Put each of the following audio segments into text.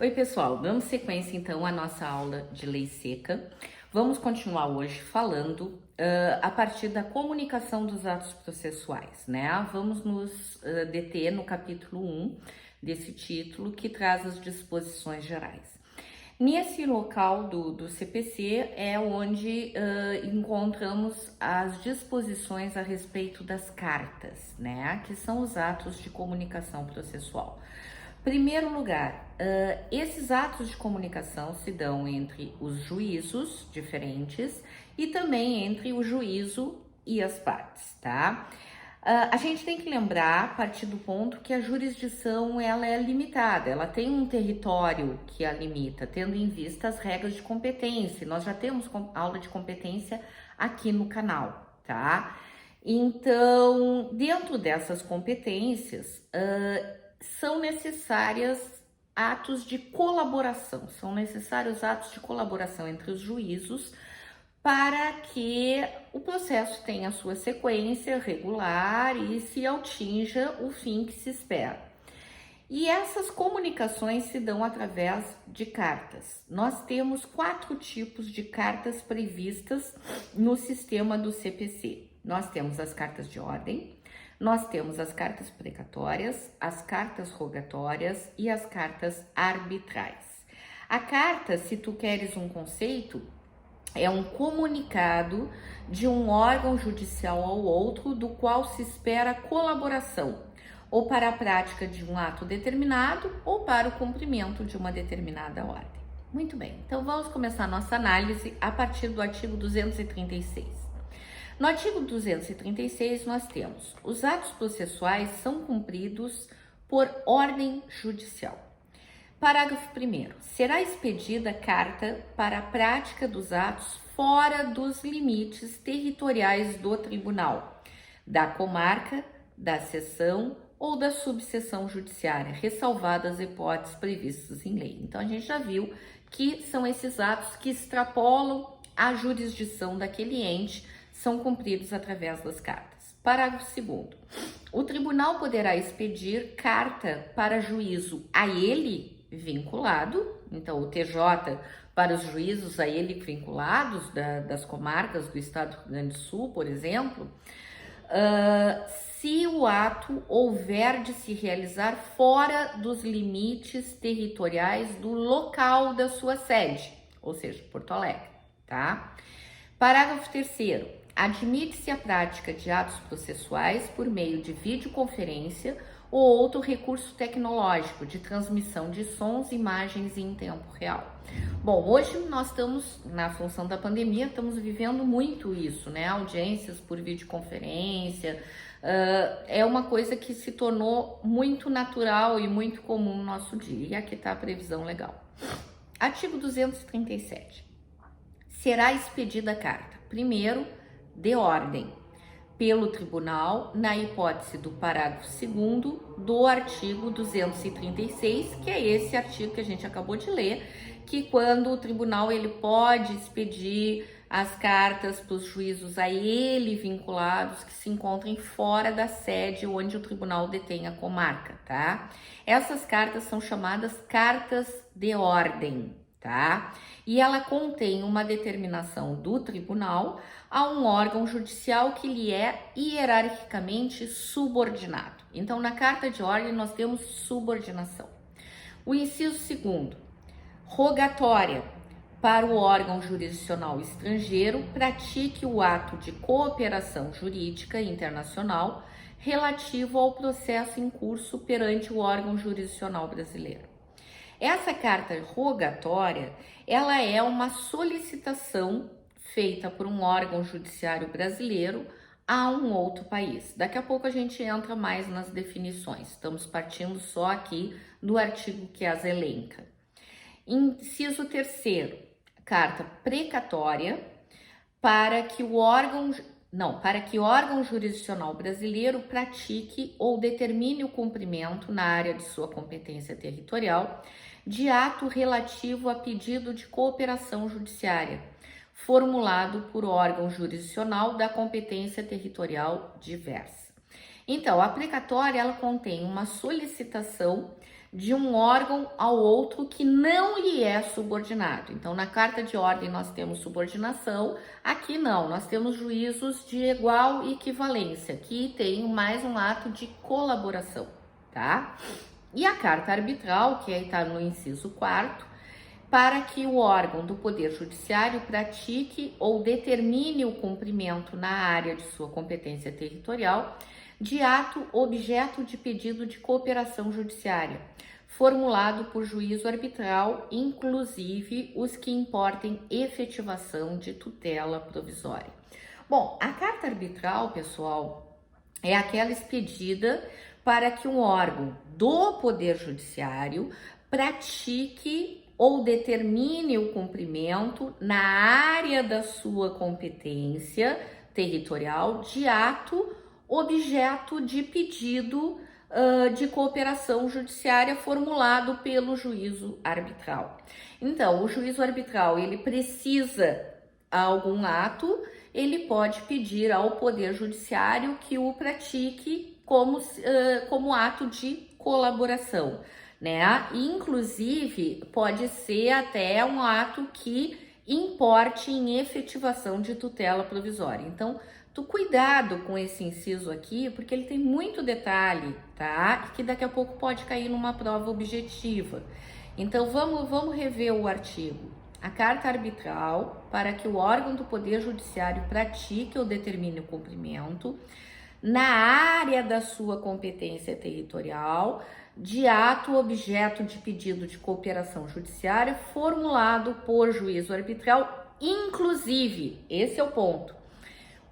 Oi, pessoal, dando sequência então à nossa aula de lei seca. Vamos continuar hoje falando a partir da comunicação dos atos processuais, né? Vamos nos deter no capítulo 1 desse título, que traz as disposições gerais. Nesse local do CPC é onde encontramos as disposições a respeito das cartas, né? Que são os atos de comunicação processual. Primeiro lugar, esses atos de comunicação se dão entre os juízos diferentes e também entre o juízo e as partes, tá? A gente tem que lembrar, a partir do ponto que a jurisdição ela é limitada, ela tem um território que a limita, tendo em vista as regras de competência. Nós já temos aula de competência aqui no canal, tá? Então, dentro dessas competências, são necessários atos de colaboração entre os juízos para que o processo tenha a sua sequência regular e se atinja o fim que se espera. E essas comunicações se dão através de cartas. Nós temos 4 tipos de cartas previstas no sistema do CPC. Nós temos as cartas de ordem, nós temos as cartas precatórias, as cartas rogatórias e as cartas arbitrais. A carta, se tu queres um conceito, é um comunicado de um órgão judicial ao outro do qual se espera colaboração, ou para a prática de um ato determinado ou para o cumprimento de uma determinada ordem. Muito bem, então vamos começar a nossa análise a partir do artigo 236. No artigo 236, nós temos: os atos processuais são cumpridos por ordem judicial. Parágrafo 1º. Será expedida carta para a prática dos atos fora dos limites territoriais do tribunal, da comarca, da seção ou da subseção judiciária, ressalvadas as hipóteses previstas em lei. Então, a gente já viu que são esses atos que extrapolam a jurisdição daquele ente, são cumpridos através das cartas. Parágrafo 2º. O tribunal poderá expedir carta para juízo a ele vinculado, então o TJ para os juízos a ele vinculados das comarcas do estado do Rio Grande do Sul, por exemplo, se o ato houver de se realizar fora dos limites territoriais do local da sua sede, ou seja, Porto Alegre, tá? Parágrafo 3º. Admite-se a prática de atos processuais por meio de videoconferência ou outro recurso tecnológico de transmissão de sons e imagens em tempo real. Bom, hoje nós estamos, na função da pandemia, estamos vivendo muito isso, né? Audiências por videoconferência, é uma coisa que se tornou muito natural e muito comum no nosso dia. E aqui está a previsão legal. Artigo 237. Será expedida a carta, primeiro, de ordem, pelo tribunal, na hipótese do parágrafo 2º do artigo 236, que é esse artigo que a gente acabou de ler, que quando o tribunal ele pode expedir as cartas para os juízos a ele vinculados que se encontrem fora da sede onde o tribunal detém a comarca, tá? Essas cartas são chamadas cartas de ordem, tá? E ela contém uma determinação do tribunal a um órgão judicial que lhe é hierarquicamente subordinado. Então, na carta de ordem, nós temos subordinação. O inciso 2º, rogatória para o órgão jurisdicional estrangeiro pratique o ato de cooperação jurídica internacional relativo ao processo em curso perante o órgão jurisdicional brasileiro. Essa carta rogatória, ela é uma solicitação feita por um órgão judiciário brasileiro a um outro país. Daqui a pouco a gente entra mais nas definições. Estamos partindo só aqui do artigo que as elenca. Inciso 3º, carta precatória para que o órgão jurisdicional brasileiro pratique ou determine o cumprimento na área de sua competência territorial de ato relativo a pedido de cooperação judiciária, formulado por órgão jurisdicional da competência territorial diversa. Então, a precatória, ela contém uma solicitação de um órgão ao outro que não lhe é subordinado. Então, na carta de ordem nós temos subordinação, aqui não, nós temos juízos de igual equivalência, que tem mais um ato de colaboração, tá? E a carta arbitral, que aí está no inciso 4º, para que o órgão do Poder Judiciário pratique ou determine o cumprimento na área de sua competência territorial de ato objeto de pedido de cooperação judiciária, formulado por juízo arbitral, inclusive os que importem efetivação de tutela provisória. Bom, a carta arbitral, pessoal, é aquela expedida para que um órgão do Poder Judiciário pratique ou determine o cumprimento na área da sua competência territorial de ato objeto de pedido de cooperação judiciária formulado pelo juízo arbitral. Então, o juízo arbitral, ele precisa algum ato, ele pode pedir ao Poder Judiciário que o pratique como ato de colaboração, né? Inclusive, pode ser até um ato que importe em efetivação de tutela provisória. Então, cuidado com esse inciso aqui, porque ele tem muito detalhe, tá? Que daqui a pouco pode cair numa prova objetiva. Então, vamos rever o artigo. A carta arbitral, para que o órgão do Poder Judiciário pratique ou determine o cumprimento na área da sua competência territorial de ato objeto de pedido de cooperação judiciária formulado por juízo arbitral, inclusive, esse é o ponto,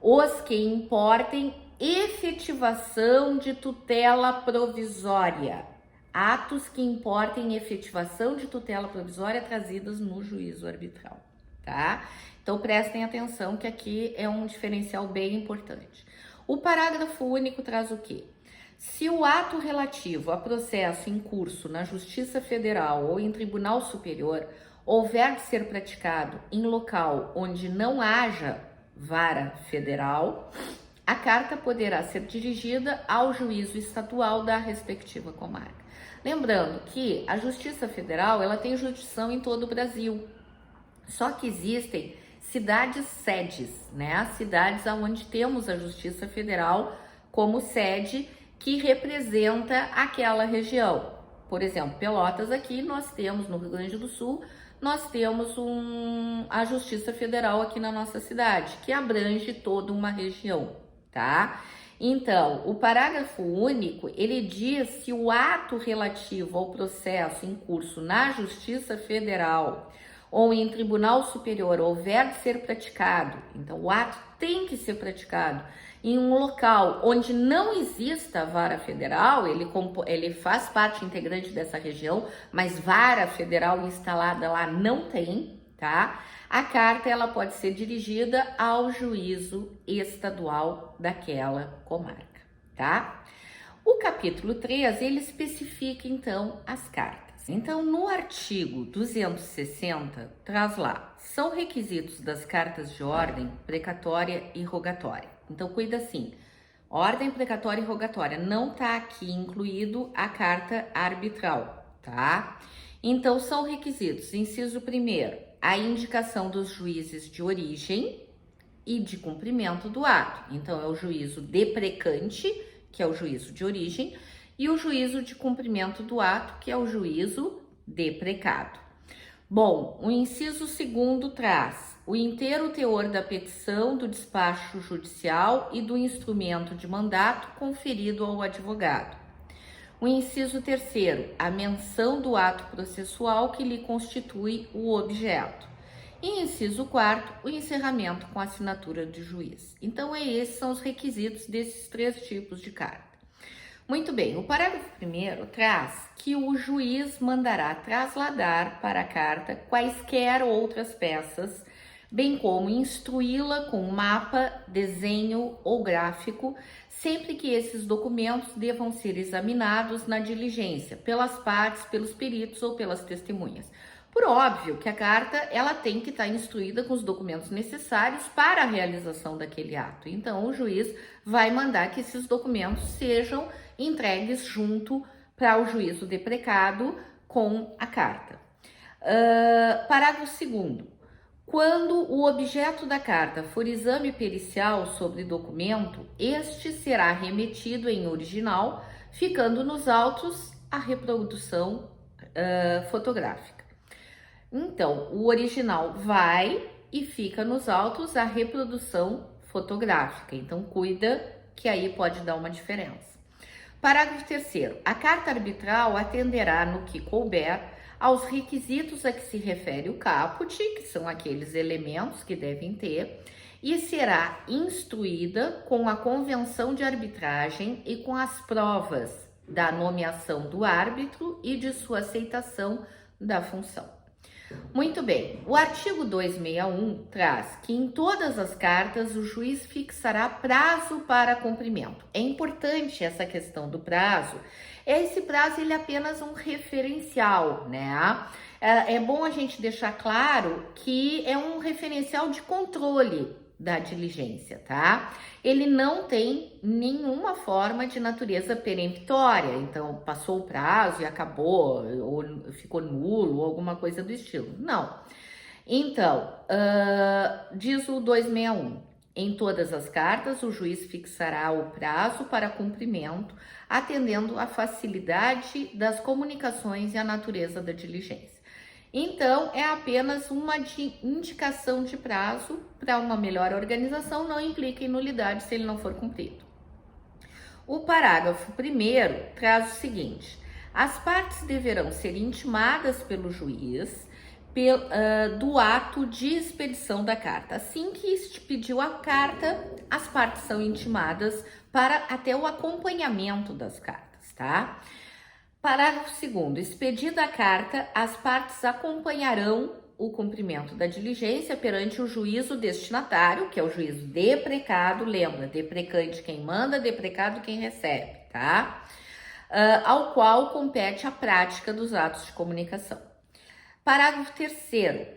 os que importem efetivação de tutela provisória, atos que importem efetivação de tutela provisória trazidas no juízo arbitral, tá? Então prestem atenção que aqui é um diferencial bem importante. O parágrafo único traz o quê? Se o ato relativo a processo em curso na Justiça Federal ou em Tribunal Superior houver de ser praticado em local onde não haja vara federal, a carta poderá ser dirigida ao juízo estadual da respectiva comarca. Lembrando que a Justiça Federal, ela tem jurisdição em todo o Brasil, só que existem cidades sedes, né? Cidades onde temos a Justiça Federal como sede que representa aquela região. Por exemplo, Pelotas aqui nós temos, no Rio Grande do Sul, nós temos a Justiça Federal aqui na nossa cidade, que abrange toda uma região, tá? Então, o parágrafo único, ele diz se o ato relativo ao processo em curso na Justiça Federal ou em Tribunal Superior houver de ser praticado, então o ato tem que ser praticado em um local onde não exista vara federal, ele faz parte integrante dessa região, mas vara federal instalada lá não tem, tá? A carta, ela pode ser dirigida ao juízo estadual daquela comarca, tá? O capítulo 3, ele especifica, então, as cartas. Então, no artigo 260, traz lá, são requisitos das cartas de ordem precatória e rogatória. Então, cuida assim, ordem precatória e rogatória, não tá aqui incluído a carta arbitral, tá? Então, são requisitos, inciso 1º, a indicação dos juízes de origem e de cumprimento do ato. Então, é o juízo deprecante, que é o juízo de origem, e o juízo de cumprimento do ato, que é o juízo deprecado. Bom, o inciso 2º traz o inteiro teor da petição, do despacho judicial e do instrumento de mandato conferido ao advogado. O inciso 3º, a menção do ato processual que lhe constitui o objeto. E inciso 4º, o encerramento com assinatura do juiz. Então, esses são os requisitos desses 3 tipos de carta. Muito bem, o parágrafo 1º traz que o juiz mandará trasladar para a carta quaisquer outras peças, bem como instruí-la com mapa, desenho ou gráfico, sempre que esses documentos devam ser examinados na diligência, pelas partes, pelos peritos ou pelas testemunhas. Por óbvio que a carta, ela tem que estar instruída com os documentos necessários para a realização daquele ato. Então, o juiz vai mandar que esses documentos sejam entregues junto para o juízo deprecado com a carta. Parágrafo 2º. Quando o objeto da carta for exame pericial sobre documento, este será remetido em original, ficando nos autos a reprodução fotográfica. Então, o original vai e fica nos autos a reprodução fotográfica. Então, cuida que aí pode dar uma diferença. Parágrafo 3º. A carta arbitral atenderá no que couber aos requisitos a que se refere o caput, que são aqueles elementos que devem ter, e será instruída com a convenção de arbitragem e com as provas da nomeação do árbitro e de sua aceitação da função. Muito bem, o artigo 261 traz que em todas as cartas o juiz fixará prazo para cumprimento. É importante essa questão do prazo. Esse prazo ele é apenas um referencial, né? É bom a gente deixar claro que é um referencial de controle da diligência, tá? Ele não tem nenhuma forma de natureza peremptória, então passou o prazo e acabou, ou ficou nulo, ou alguma coisa do estilo. Não. Então, diz o 261, em todas as cartas o juiz fixará o prazo para cumprimento, atendendo à facilidade das comunicações e à natureza da diligência. Então, é apenas uma indicação de prazo para uma melhor organização, não implica em nulidade se ele não for cumprido. O parágrafo 1º traz o seguinte: as partes deverão ser intimadas pelo juiz do ato de expedição da carta. Assim que expediu a carta, as partes são intimadas para até o acompanhamento das cartas, tá? Parágrafo 2º. Expedida a carta, as partes acompanharão o cumprimento da diligência perante o juízo destinatário, que é o juízo deprecado, lembra, deprecante quem manda, deprecado quem recebe, tá? Ao qual compete a prática dos atos de comunicação. Parágrafo 3º.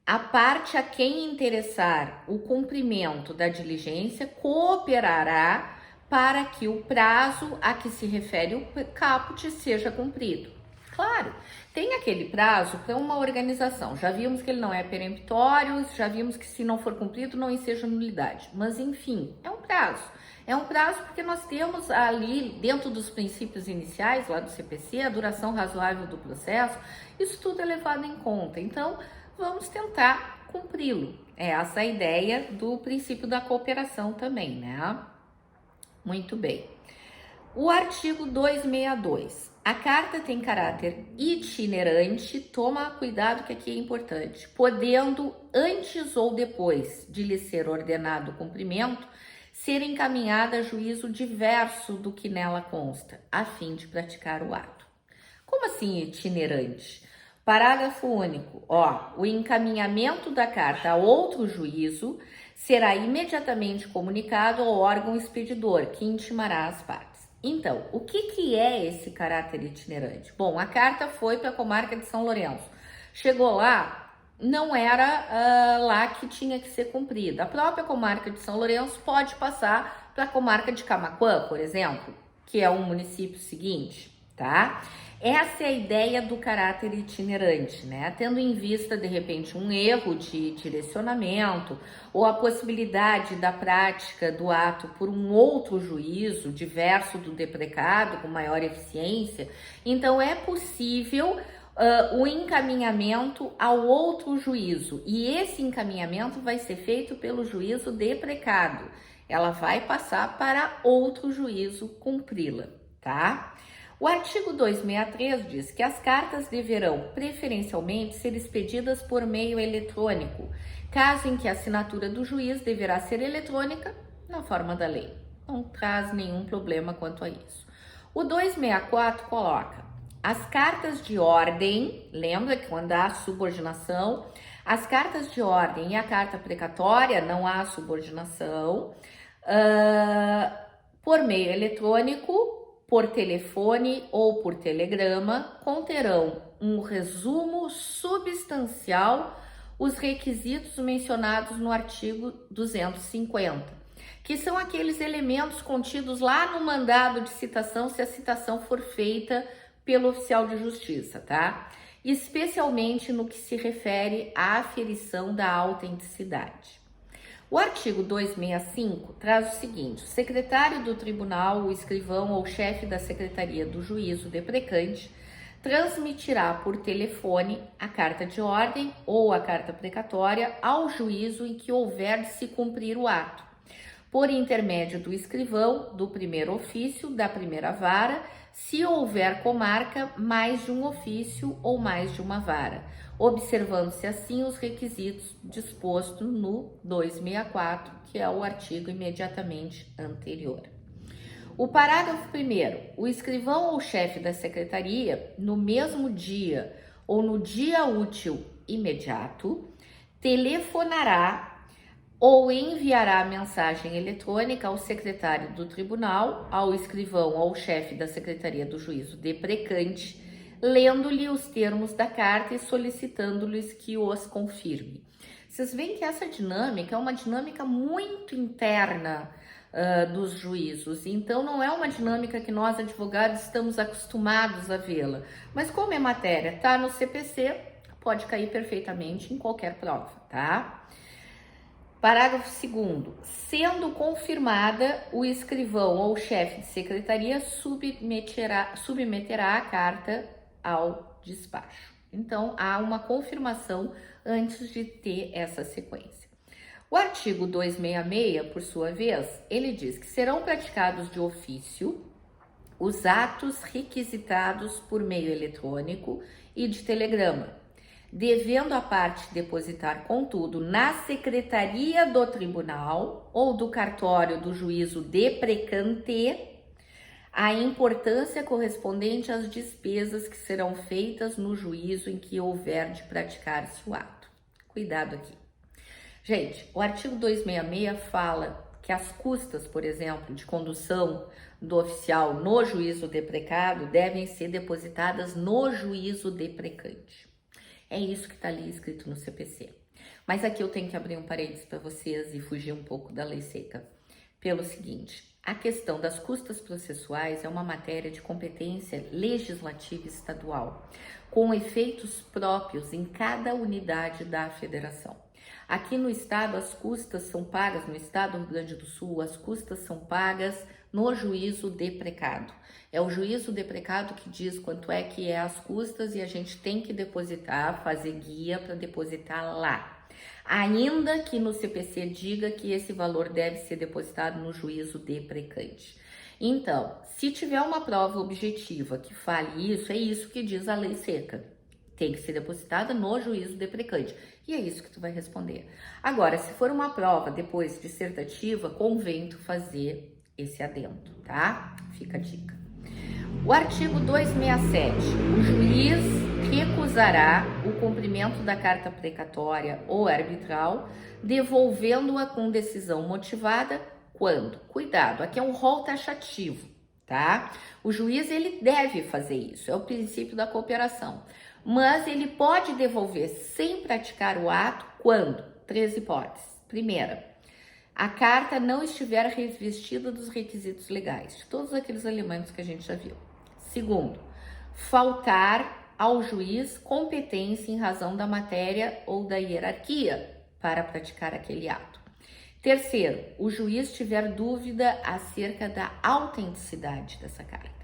A parte a quem interessar o cumprimento da diligência cooperará para que o prazo a que se refere o caput seja cumprido. Claro, tem aquele prazo para uma organização. Já vimos que ele não é peremptório, já vimos que se não for cumprido não enseja nulidade. Mas enfim, é um prazo. É um prazo porque nós temos ali, dentro dos princípios iniciais lá do CPC, a duração razoável do processo, isso tudo é levado em conta. Então, vamos tentar cumpri-lo. É essa a ideia do princípio da cooperação também, né? Muito bem. O artigo 262. A carta tem caráter itinerante, toma cuidado que aqui é importante, podendo, antes ou depois de lhe ser ordenado o cumprimento, ser encaminhada a juízo diverso do que nela consta, a fim de praticar o ato. Como assim itinerante? Parágrafo único. O encaminhamento da carta a outro juízo será imediatamente comunicado ao órgão expedidor, que intimará as partes. Então, o que é esse caráter itinerante? Bom, a carta foi para a comarca de São Lourenço. Chegou lá, não era lá que tinha que ser cumprida. A própria comarca de São Lourenço pode passar para a comarca de Camaquã, por exemplo, que é um município seguinte, tá? Essa é a ideia do caráter itinerante, né? Tendo em vista, de repente, um erro de direcionamento ou a possibilidade da prática do ato por um outro juízo, diverso do deprecado, com maior eficiência, então é possível o encaminhamento ao outro juízo. E esse encaminhamento vai ser feito pelo juízo deprecado. Ela vai passar para outro juízo cumpri-la, tá? O artigo 263 diz que as cartas deverão preferencialmente ser expedidas por meio eletrônico, caso em que a assinatura do juiz deverá ser eletrônica na forma da lei. Não traz nenhum problema quanto a isso. O 264 coloca as cartas de ordem, lembra que quando há subordinação, as cartas de ordem e a carta precatória não há subordinação, por meio eletrônico, por telefone ou por telegrama, conterão um resumo substancial os requisitos mencionados no artigo 250, que são aqueles elementos contidos lá no mandado de citação, se a citação for feita pelo oficial de justiça, tá? Especialmente no que se refere à aferição da autenticidade. O artigo 265 traz o seguinte: o secretário do tribunal, o escrivão ou chefe da secretaria do juízo deprecante transmitirá por telefone a carta de ordem ou a carta precatória ao juízo em que houver de se cumprir o ato, por intermédio do escrivão do primeiro ofício da primeira vara, se houver comarca mais de um ofício ou mais de uma vara, observando-se assim os requisitos dispostos no 264, que é o artigo imediatamente anterior. O parágrafo 1º, o escrivão ou chefe da secretaria, no mesmo dia ou no dia útil imediato, telefonará ou enviará mensagem eletrônica ao secretário do tribunal, ao escrivão ou chefe da secretaria do juízo deprecante, lendo-lhe os termos da carta e solicitando-lhes que os confirme. Vocês veem que essa dinâmica é uma dinâmica muito interna dos juízos, então não é uma dinâmica que nós advogados estamos acostumados a vê-la, mas como é matéria, tá no CPC, pode cair perfeitamente em qualquer prova, tá? Parágrafo 2º, sendo confirmada, o escrivão ou chefe de secretaria submeterá a carta ao despacho. Então, há uma confirmação antes de ter essa sequência. O artigo 266, por sua vez, ele diz que serão praticados de ofício os atos requisitados por meio eletrônico e de telegrama, devendo a parte depositar, contudo, na secretaria do tribunal ou do cartório do juízo deprecante a importância correspondente às despesas que serão feitas no juízo em que houver de praticar-se o ato. Cuidado aqui. Gente, o artigo 266 fala que as custas, por exemplo, de condução do oficial no juízo deprecado devem ser depositadas no juízo deprecante. É isso que está ali escrito no CPC. Mas aqui eu tenho que abrir um parênteses para vocês e fugir um pouco da lei seca. Pelo seguinte, a questão das custas processuais é uma matéria de competência legislativa estadual, com efeitos próprios em cada unidade da federação. Aqui no estado, as custas são pagas, no estado do Rio Grande do Sul, as custas são pagas no juízo deprecado. É o juízo deprecado que diz quanto é que é as custas e a gente tem que depositar, fazer guia para depositar lá. Ainda que no CPC diga que esse valor deve ser depositado no juízo deprecante. Então, se tiver uma prova objetiva que fale isso, é isso que diz a lei seca. Tem que ser depositada no juízo deprecante. E é isso que tu vai responder. Agora, se for uma prova depois dissertativa, convém tu fazer esse adendo, tá? Fica a dica. O artigo 267. O juiz recusará o cumprimento da carta precatória ou arbitral, devolvendo-a com decisão motivada quando? Cuidado, aqui é um rol taxativo, tá? O juiz, ele deve fazer isso, é o princípio da cooperação. Mas ele pode devolver sem praticar o ato quando? 3 hipóteses. Primeira, a carta não estiver revestida dos requisitos legais, de todos aqueles elementos que a gente já viu. Segundo, faltar ao juiz competência em razão da matéria ou da hierarquia para praticar aquele ato. Terceiro, o juiz tiver dúvida acerca da autenticidade dessa carta.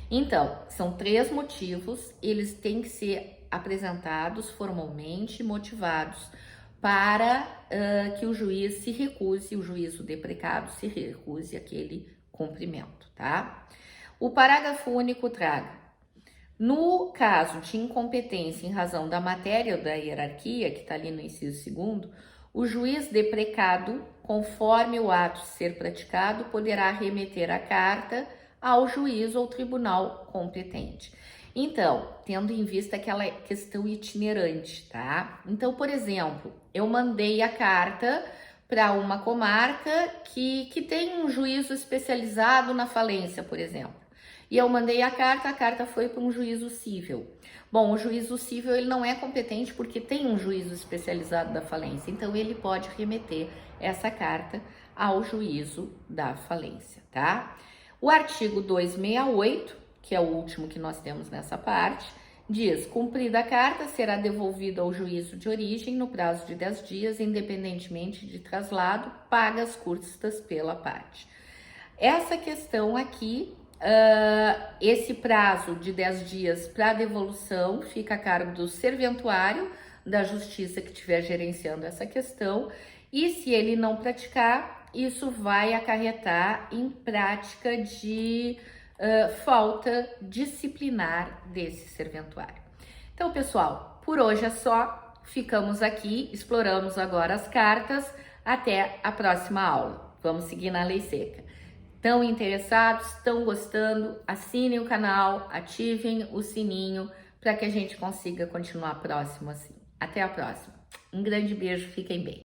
Então, são 3 motivos, eles têm que ser apresentados formalmente, motivados, para que o juiz se recuse, o juízo deprecado se recuse aquele cumprimento, tá? O parágrafo único traga: no caso de incompetência em razão da matéria ou da hierarquia, que está ali no inciso 2º, o juiz deprecado, conforme o ato ser praticado, poderá remeter a carta ao juiz ou tribunal competente. Então, tendo em vista aquela questão itinerante, tá? Então, por exemplo, eu mandei a carta para uma comarca que tem um juízo especializado na falência, por exemplo. E eu mandei a carta foi para um juízo cível. Bom, o juízo cível ele não é competente porque tem um juízo especializado da falência, então ele pode remeter essa carta ao juízo da falência, tá? O artigo 268, que é o último que nós temos nessa parte, diz: cumprida a carta, será devolvido ao juízo de origem no prazo de 10 dias, independentemente de traslado, paga as custas pela parte. Essa questão aqui, esse prazo de 10 dias para devolução fica a cargo do serventuário da justiça que estiver gerenciando essa questão, e se ele não praticar, isso vai acarretar em prática de falta disciplinar desse serventuário. Então, pessoal, por hoje é só. Ficamos aqui, exploramos agora as cartas. Até a próxima aula. Vamos seguir na lei seca. Estão interessados? Estão gostando? Assinem o canal, ativem o sininho para que a gente consiga continuar próximo assim. Até a próxima. Um grande beijo, fiquem bem.